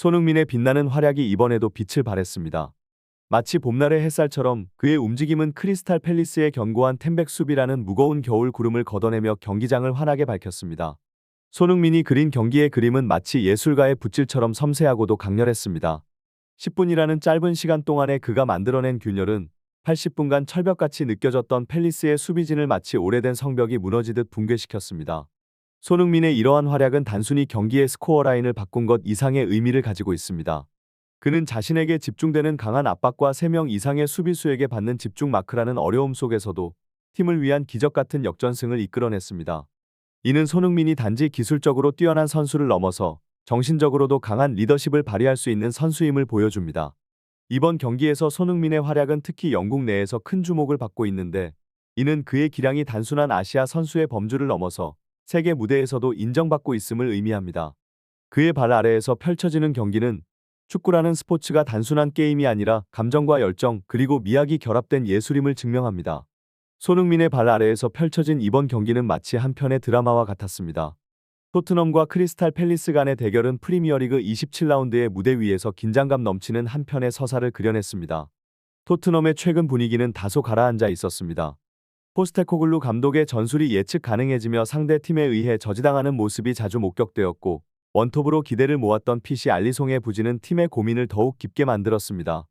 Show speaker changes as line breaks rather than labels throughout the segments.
손흥민의 빛나는 활약이 이번에도 빛을 발했습니다. 마치 봄날의 햇살처럼 그의 움직임은 크리스탈 팰리스의 견고한 템백 수비라는 무거운 겨울 구름을 걷어내며 경기장을 환하게 밝혔습니다. 손흥민이 그린 경기의 그림은 마치 예술가의 붓질처럼 섬세하고도 강렬했습니다. 10분이라는 짧은 시간 동안에 그가 만들어낸 균열은 80분간 철벽같이 느껴졌던 팰리스의 수비진을 마치 오래된 성벽이 무너지듯 붕괴시켰습니다. 손흥민의 이러한 활약은 단순히 경기의 스코어라인을 바꾼 것 이상의 의미를 가지고 있습니다. 그는 자신에게 집중되는 강한 압박과 3명 이상의 수비수에게 받는 집중 마크라는 어려움 속에서도 팀을 위한 기적 같은 역전승을 이끌어냈습니다. 이는 손흥민이 단지 기술적으로 뛰어난 선수를 넘어서 정신적으로도 강한 리더십을 발휘할 수 있는 선수임을 보여줍니다. 이번 경기에서 손흥민의 활약은 특히 영국 내에서 큰 주목을 받고 있는데, 이는 그의 기량이 단순한 아시아 선수의 범주를 넘어서 세계 무대에서도 인정받고 있음을 의미합니다. 그의 발 아래에서 펼쳐지는 경기는 축구라는 스포츠가 단순한 게임이 아니라 감정과 열정 그리고 미학이 결합된 예술임을 증명합니다. 손흥민의 발 아래에서 펼쳐진 이번 경기는 마치 한 편의 드라마와 같았습니다. 토트넘과 크리스탈 팰리스 간의 대결은 프리미어리그 27라운드의 무대 위에서 긴장감 넘치는 한 편의 서사를 그려냈습니다. 토트넘의 최근 분위기는 다소 가라앉아 있었습니다. 포스테코글루 감독의 전술이 예측 가능해지며 상대 팀에 의해 저지당하는 모습이 자주 목격되었고, 원톱으로 기대를 모았던 PC 알리송의 부진은 팀의 고민을 더욱 깊게 만들었습니다.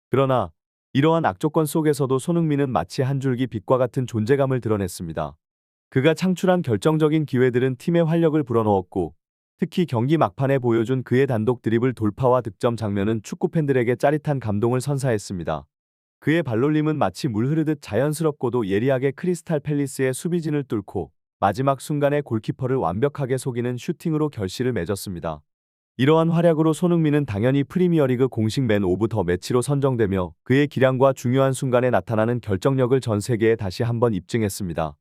그러나 이러한 악조건 속에서도 손흥민은 마치 한 줄기 빛과 같은 존재감을 드러냈습니다. 그가 창출한 결정적인 기회들은 팀의 활력을 불어넣었고, 특히 경기 막판에 보여준 그의 단독 드리블 돌파와 득점 장면은 축구 팬들에게 짜릿한 감동을 선사했습니다. 그의 발놀림은 마치 물 흐르듯 자연스럽고도 예리하게 크리스탈 팰리스의 수비진을 뚫고 마지막 순간에 골키퍼를 완벽하게 속이는 슈팅으로 결실을 맺었습니다. 이러한 활약으로 손흥민은 당연히 프리미어리그 공식 맨 오브 더 매치로 선정되며 그의 기량과 중요한 순간에 나타나는 결정력을 전 세계에 다시 한번 입증했습니다.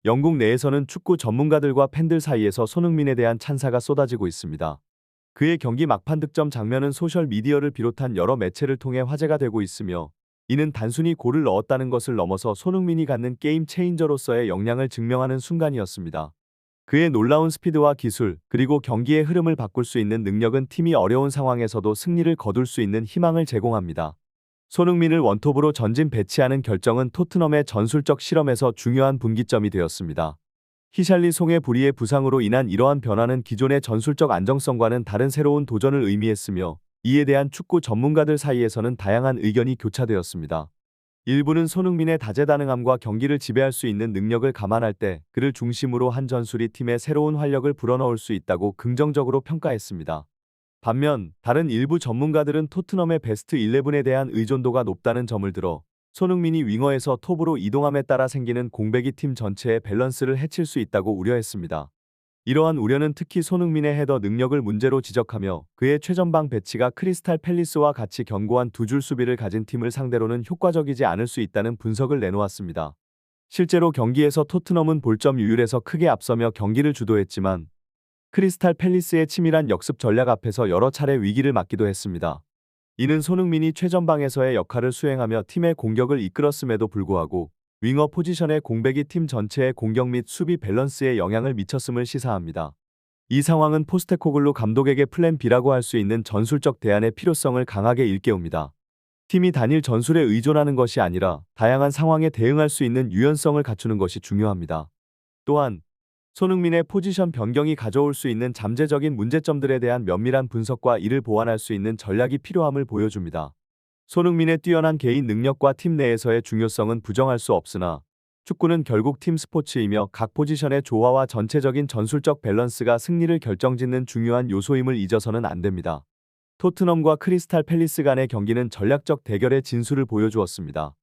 영국 내에서는 축구 전문가들과 팬들 사이에서 손흥민에 대한 찬사가 쏟아지고 있습니다. 그의 경기 막판 득점 장면은 소셜미디어를 비롯한 여러 매체를 통해 화제가 되고 있으며, 이는 단순히 골을 넣었다는 것을 넘어서 손흥민이 갖는 게임 체인저로서의 역량을 증명하는 순간이었습니다. 그의 놀라운 스피드와 기술, 그리고 경기의 흐름을 바꿀 수 있는 능력은 팀이 어려운 상황에서도 승리를 거둘 수 있는 희망을 제공합니다. 손흥민을 원톱으로 전진 배치하는 결정은 토트넘의 전술적 실험에서 중요한 분기점이 되었습니다. 히샬리송의 불의의 부상으로 인한 이러한 변화는 기존의 전술적 안정성과는 다른 새로운 도전을 의미했으며, 이에 대한 축구 전문가들 사이에서는 다양한 의견이 교차되었습니다. 일부는 손흥민의 다재다능함과 경기를 지배할 수 있는 능력을 감안할 때 그를 중심으로 한 전술이 팀에 새로운 활력을 불어넣을 수 있다고 긍정적으로 평가했습니다. 반면 다른 일부 전문가들은 토트넘의 베스트 11에 대한 의존도가 높다는 점을 들어 손흥민이 윙어에서 톱으로 이동함에 따라 생기는 공백이 팀 전체의 밸런스를 해칠 수 있다고 우려했습니다. 이러한 우려는 특히 손흥민의 헤더 능력을 문제로 지적하며, 그의 최전방 배치가 크리스탈 팰리스와 같이 견고한 두 줄 수비를 가진 팀을 상대로는 효과적이지 않을 수 있다는 분석을 내놓았습니다. 실제로 경기에서 토트넘은 볼점 유율에서 크게 앞서며 경기를 주도했지만, 크리스탈 팰리스의 치밀한 역습 전략 앞에서 여러 차례 위기를 맞기도 했습니다. 이는 손흥민이 최전방에서의 역할을 수행하며 팀의 공격을 이끌었음에도 불구하고 윙어 포지션의 공백이 팀 전체의 공격 및 수비 밸런스에 영향을 미쳤음을 시사합니다. 이 상황은 포스테코글루 감독에게 플랜 B라고 할 수 있는 전술적 대안의 필요성을 강하게 일깨웁니다. 팀이 단일 전술에 의존하는 것이 아니라 다양한 상황에 대응할 수 있는 유연성을 갖추는 것이 중요합니다. 또한 손흥민의 포지션 변경이 가져올 수 있는 잠재적인 문제점들에 대한 면밀한 분석과 이를 보완할 수 있는 전략이 필요함을 보여줍니다. 손흥민의 뛰어난 개인 능력과 팀 내에서의 중요성은 부정할 수 없으나, 축구는 결국 팀 스포츠이며 각 포지션의 조화와 전체적인 전술적 밸런스가 승리를 결정짓는 중요한 요소임을 잊어서는 안 됩니다. 토트넘과 크리스탈 팰리스 간의 경기는 전략적 대결의 진수를 보여주었습니다.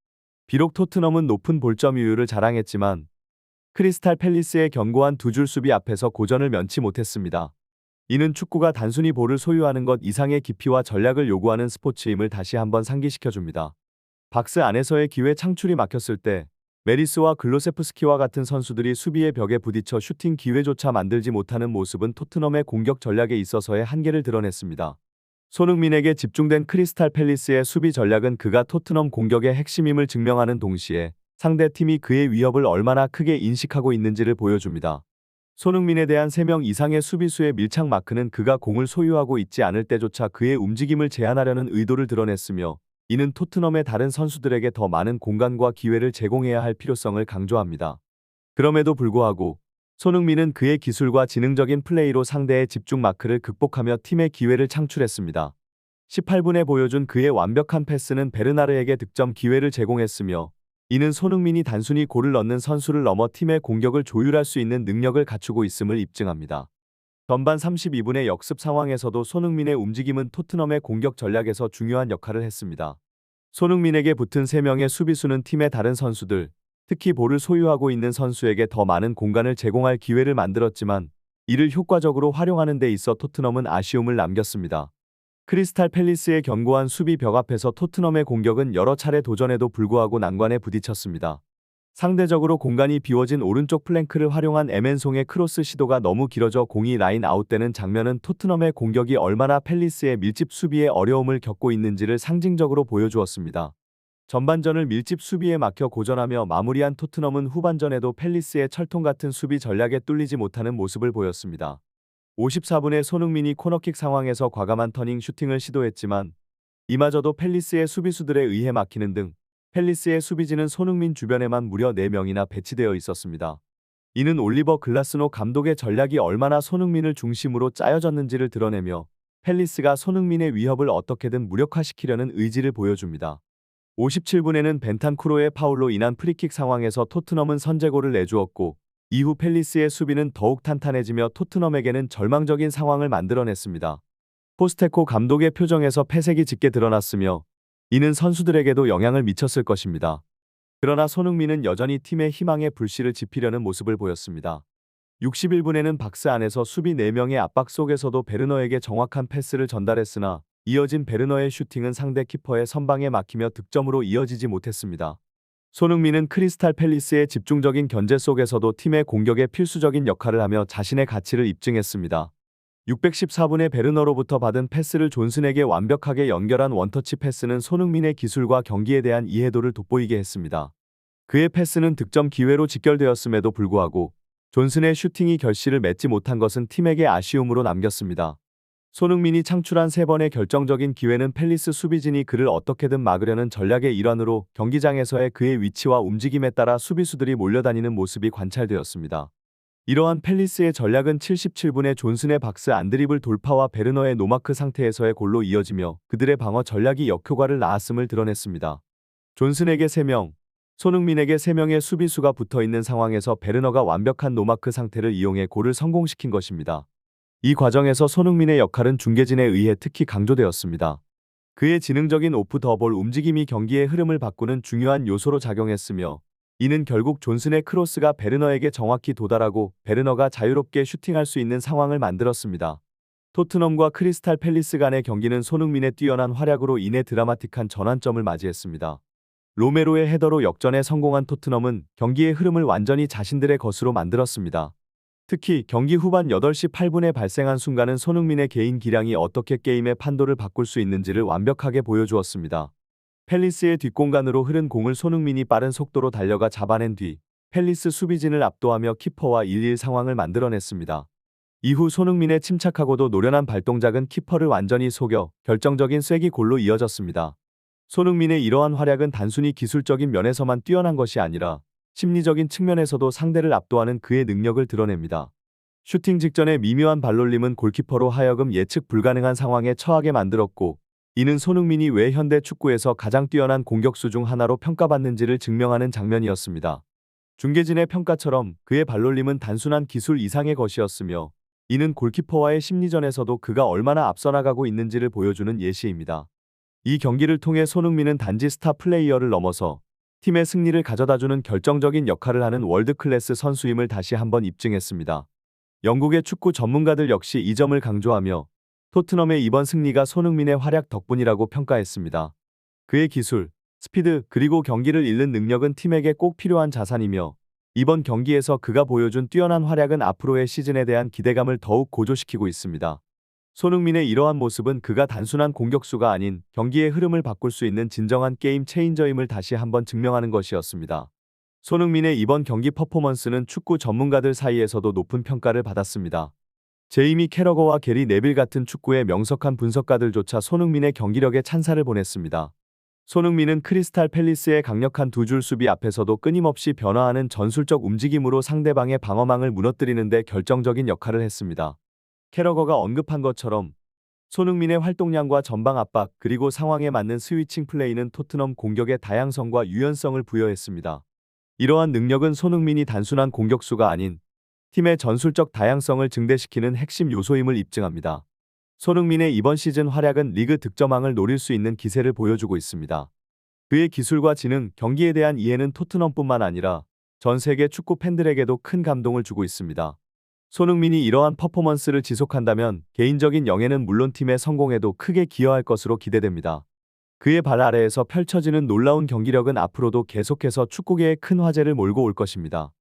비록 토트넘은 높은 볼점 유율을 자랑했지만 크리스탈 팰리스의 견고한 두 줄 수비 앞에서 고전을 면치 못했습니다. 이는 축구가 단순히 볼을 소유하는 것 이상의 깊이와 전략을 요구하는 스포츠임을 다시 한번 상기시켜줍니다. 박스 안에서의 기회 창출이 막혔을 때 메리스와 글로세프스키와 같은 선수들이 수비의 벽에 부딪혀 슈팅 기회조차 만들지 못하는 모습은 토트넘의 공격 전략에 있어서의 한계를 드러냈습니다. 손흥민에게 집중된 크리스탈 팰리스의 수비 전략은 그가 토트넘 공격의 핵심임을 증명하는 동시에 상대팀이 그의 위협을 얼마나 크게 인식하고 있는지를 보여줍니다. 손흥민에 대한 3명 이상의 수비수의 밀착 마크는 그가 공을 소유하고 있지 않을 때조차 그의 움직임을 제한하려는 의도를 드러냈으며, 이는 토트넘의 다른 선수들에게 더 많은 공간과 기회를 제공해야 할 필요성을 강조합니다. 그럼에도 불구하고 손흥민은 그의 기술과 지능적인 플레이로 상대의 집중 마크를 극복하며 팀의 기회를 창출했습니다. 18분에 보여준 그의 완벽한 패스는 베르나르에게 득점 기회를 제공했으며, 이는 손흥민이 단순히 골을 넣는 선수를 넘어 팀의 공격을 조율할 수 있는 능력을 갖추고 있음을 입증합니다. 전반 32분의 역습 상황에서도 손흥민의 움직임은 토트넘의 공격 전략에서 중요한 역할을 했습니다. 손흥민에게 붙은 3명의 수비수는 팀의 다른 선수들, 특히 볼을 소유하고 있는 선수에게 더 많은 공간을 제공할 기회를 만들었지만, 이를 효과적으로 활용하는 데 있어 토트넘은 아쉬움을 남겼습니다. 크리스탈 팰리스의 견고한 수비 벽 앞에서 토트넘의 공격은 여러 차례 도전에도 불구하고 난관에 부딪혔습니다. 상대적으로 공간이 비워진 오른쪽 플랭크를 활용한 에멘송의 크로스 시도가 너무 길어져 공이 라인 아웃되는 장면은 토트넘의 공격이 얼마나 팰리스의 밀집 수비에 어려움을 겪고 있는지를 상징적으로 보여주었습니다. 전반전을 밀집 수비에 막혀 고전하며 마무리한 토트넘은 후반전에도 팰리스의 철통 같은 수비 전략에 뚫리지 못하는 모습을 보였습니다. 54분에 손흥민이 코너킥 상황에서 과감한 터닝 슈팅을 시도했지만, 이마저도 팰리스의 수비수들에 의해 막히는 등 팰리스의 수비진은 손흥민 주변에만 무려 4명이나 배치되어 있었습니다. 이는 올리버 글라스노 감독의 전략이 얼마나 손흥민을 중심으로 짜여졌는지를 드러내며, 팰리스가 손흥민의 위협을 어떻게든 무력화시키려는 의지를 보여줍니다. 57분에는 벤탄쿠로의 파울로 인한 프리킥 상황에서 토트넘은 선제골을 내주었고, 이후 팰리스의 수비는 더욱 탄탄해지며 토트넘에게는 절망적인 상황을 만들어냈습니다. 포스테코 감독의 표정에서 패색이 짙게 드러났으며, 이는 선수들에게도 영향을 미쳤을 것입니다. 그러나 손흥민은 여전히 팀의 희망의 불씨를 지피려는 모습을 보였습니다. 61분에는 박스 안에서 수비 4명의 압박 속에서도 베르너에게 정확한 패스를 전달했으나, 이어진 베르너의 슈팅은 상대 키퍼의 선방에 막히며 득점으로 이어지지 못했습니다. 손흥민은 크리스탈 팰리스의 집중적인 견제 속에서도 팀의 공격에 필수적인 역할을 하며 자신의 가치를 입증했습니다. 614분에 베르너로부터 받은 패스를 존슨에게 완벽하게 연결한 원터치 패스는 손흥민의 기술과 경기에 대한 이해도를 돋보이게 했습니다. 그의 패스는 득점 기회로 직결되었음에도 불구하고 존슨의 슈팅이 결실을 맺지 못한 것은 팀에게 아쉬움으로 남겼습니다. 손흥민이 창출한 3번의 결정적인 기회는 팰리스 수비진이 그를 어떻게든 막으려는 전략의 일환으로 경기장에서의 그의 위치와 움직임에 따라 수비수들이 몰려다니는 모습이 관찰되었습니다. 이러한 팰리스의 전략은 77분의 존슨의 박스 안드리블 돌파와 베르너의 노마크 상태에서의 골로 이어지며 그들의 방어 전략이 역효과를 낳았음을 드러냈습니다. 존슨에게 3명, 손흥민에게 3명의 수비수가 붙어있는 상황에서 베르너가 완벽한 노마크 상태를 이용해 골을 성공시킨 것입니다. 이 과정에서 손흥민의 역할은 중계진에 의해 특히 강조되었습니다. 그의 지능적인 오프 더 볼 움직임이 경기의 흐름을 바꾸는 중요한 요소로 작용했으며, 이는 결국 존슨의 크로스가 베르너에게 정확히 도달하고 베르너가 자유롭게 슈팅할 수 있는 상황을 만들었습니다. 토트넘과 크리스탈 팰리스 간의 경기는 손흥민의 뛰어난 활약으로 인해 드라마틱한 전환점을 맞이했습니다. 로메로의 헤더로 역전에 성공한 토트넘은 경기의 흐름을 완전히 자신들의 것으로 만들었습니다. 특히 경기 후반 8시 8분에 발생한 순간은 손흥민의 개인 기량이 어떻게 게임의 판도를 바꿀 수 있는지를 완벽하게 보여주었습니다. 팰리스의 뒷공간으로 흐른 공을 손흥민이 빠른 속도로 달려가 잡아낸 뒤 팰리스 수비진을 압도하며 키퍼와 1-1 상황을 만들어냈습니다. 이후 손흥민의 침착하고도 노련한 발동작은 키퍼를 완전히 속여 결정적인 쐐기골로 이어졌습니다. 손흥민의 이러한 활약은 단순히 기술적인 면에서만 뛰어난 것이 아니라 심리적인 측면에서도 상대를 압도하는 그의 능력을 드러냅니다. 슈팅 직전의 미묘한 발놀림은 골키퍼로 하여금 예측 불가능한 상황에 처하게 만들었고, 이는 손흥민이 왜 현대 축구에서 가장 뛰어난 공격수 중 하나로 평가받는지를 증명하는 장면이었습니다. 중계진의 평가처럼 그의 발놀림은 단순한 기술 이상의 것이었으며, 이는 골키퍼와의 심리전에서도 그가 얼마나 앞서 나가고 있는지를 보여주는 예시입니다. 이 경기를 통해 손흥민은 단지 스타 플레이어를 넘어서 팀의 승리를 가져다주는 결정적인 역할을 하는 월드클래스 선수임을 다시 한번 입증했습니다. 영국의 축구 전문가들 역시 이 점을 강조하며 토트넘의 이번 승리가 손흥민의 활약 덕분이라고 평가했습니다. 그의 기술, 스피드, 그리고 경기를 읽는 능력은 팀에게 꼭 필요한 자산이며, 이번 경기에서 그가 보여준 뛰어난 활약은 앞으로의 시즌에 대한 기대감을 더욱 고조시키고 있습니다. 손흥민의 이러한 모습은 그가 단순한 공격수가 아닌 경기의 흐름을 바꿀 수 있는 진정한 게임 체인저임을 다시 한번 증명하는 것이었습니다. 손흥민의 이번 경기 퍼포먼스는 축구 전문가들 사이에서도 높은 평가를 받았습니다. 제이미 캐러거와 게리 네빌 같은 축구의 명석한 분석가들조차 손흥민의 경기력에 찬사를 보냈습니다. 손흥민은 크리스탈 팰리스의 강력한 두 줄 수비 앞에서도 끊임없이 변화하는 전술적 움직임으로 상대방의 방어망을 무너뜨리는 데 결정적인 역할을 했습니다. 캐러거가 언급한 것처럼 손흥민의 활동량과 전방 압박 그리고 상황에 맞는 스위칭 플레이는 토트넘 공격의 다양성과 유연성을 부여했습니다. 이러한 능력은 손흥민이 단순한 공격수가 아닌 팀의 전술적 다양성을 증대시키는 핵심 요소임을 입증합니다. 손흥민의 이번 시즌 활약은 리그 득점왕을 노릴 수 있는 기세를 보여주고 있습니다. 그의 기술과 지능, 경기에 대한 이해는 토트넘뿐만 아니라 전 세계 축구 팬들에게도 큰 감동을 주고 있습니다. 손흥민이 이러한 퍼포먼스를 지속한다면 개인적인 영예는 물론 팀의 성공에도 크게 기여할 것으로 기대됩니다. 그의 발 아래에서 펼쳐지는 놀라운 경기력은 앞으로도 계속해서 축구계에 큰 화제를 몰고 올 것입니다.